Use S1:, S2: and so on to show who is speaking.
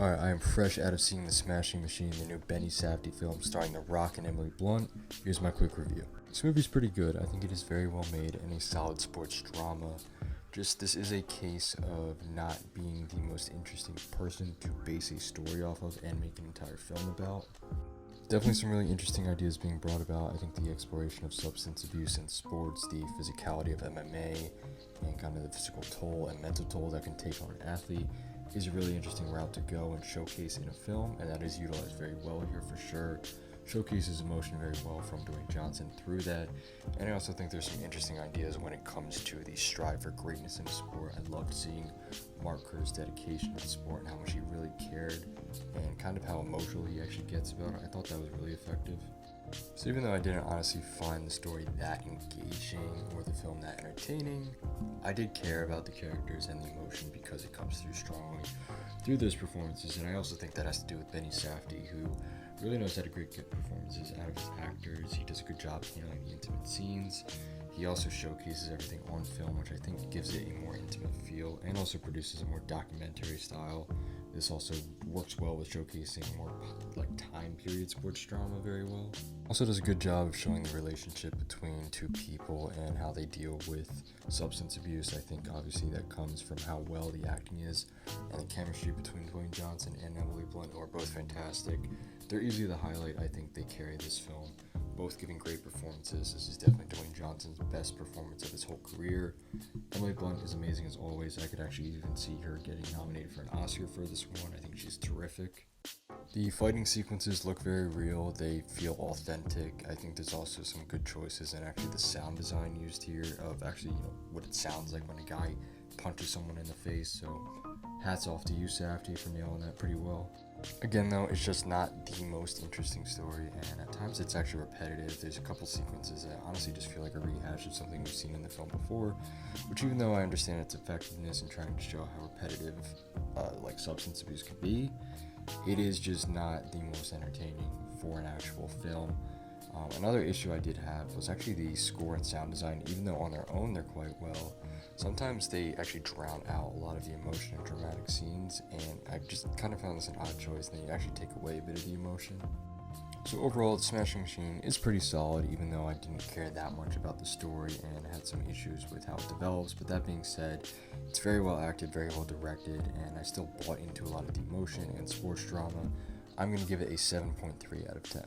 S1: Alright, I am fresh out of seeing The Smashing Machine, the new Benny Safdie film starring The Rock and Emily Blunt. Here's my quick review. This movie's pretty good. I think it is very well made and a solid sports drama. Just this is a case of not being the most interesting person to base a story off of and make an entire film about. Definitely some really interesting ideas being brought about. I think the exploration of substance abuse in sports, the physicality of MMA, and kind of the physical toll and mental toll that can take on an athlete is a really interesting route to go and showcase in a film, and that is utilized very well here for sure. Showcases emotion very well from Dwayne Johnson through that, and I also think there's some interesting ideas when it comes to the strive for greatness in the sport. I loved seeing Mark Kerr's dedication to the sport and how much he really cared and kind of how emotional he actually gets about it. I thought that was really effective. So even though I didn't honestly find the story that engaging or the film that entertaining, I did care about the characters and the emotion because it comes through strongly through those performances. And I also think that has to do with Benny Safdie, who really knows how to get performances out of his actors. He does a good job handling the intimate scenes. He also showcases everything on film, which I think gives it a more intimate feel and also produces a more documentary style. This also works well with showcasing more like time period sports drama very well. Also does a good job of showing the relationship between two people and how they deal with substance abuse. I think obviously that comes from how well the acting is and the chemistry between Dwayne Johnson and Emily Blunt are both fantastic. They're easily the highlight. I think they carry this film, both giving great performances. This is definitely Dwayne Johnson's best performance of his whole career. Emily Blunt is amazing as always. I could actually even see her getting nominated for an Oscar for this one. I think she's terrific. The fighting sequences look very real. They feel authentic. I think there's also some good choices and actually the sound design used here of actually, what it sounds like when a guy punches someone in the face. So hats off to you, Safdie, for nailing that pretty well. Again, though, it's just not the most interesting story, and at times it's actually repetitive. There's a couple sequences that honestly just feel like a rehash of something we've seen in the film before, which even though I understand its effectiveness in trying to show how repetitive like substance abuse can be, it is just not the most entertaining for an actual film. Another issue I did have was actually the score and sound design. Even though on their own they're quite well, sometimes they actually drown out a lot of the emotion and dramatic scenes, and I just kind of found this an odd choice, and they actually take away a bit of the emotion. So overall, The Smashing Machine is pretty solid, even though I didn't care that much about the story and had some issues with how it develops. But that being said, it's very well acted, very well directed, and I still bought into a lot of the emotion and sports drama. I'm going to give it a 7.3 out of 10.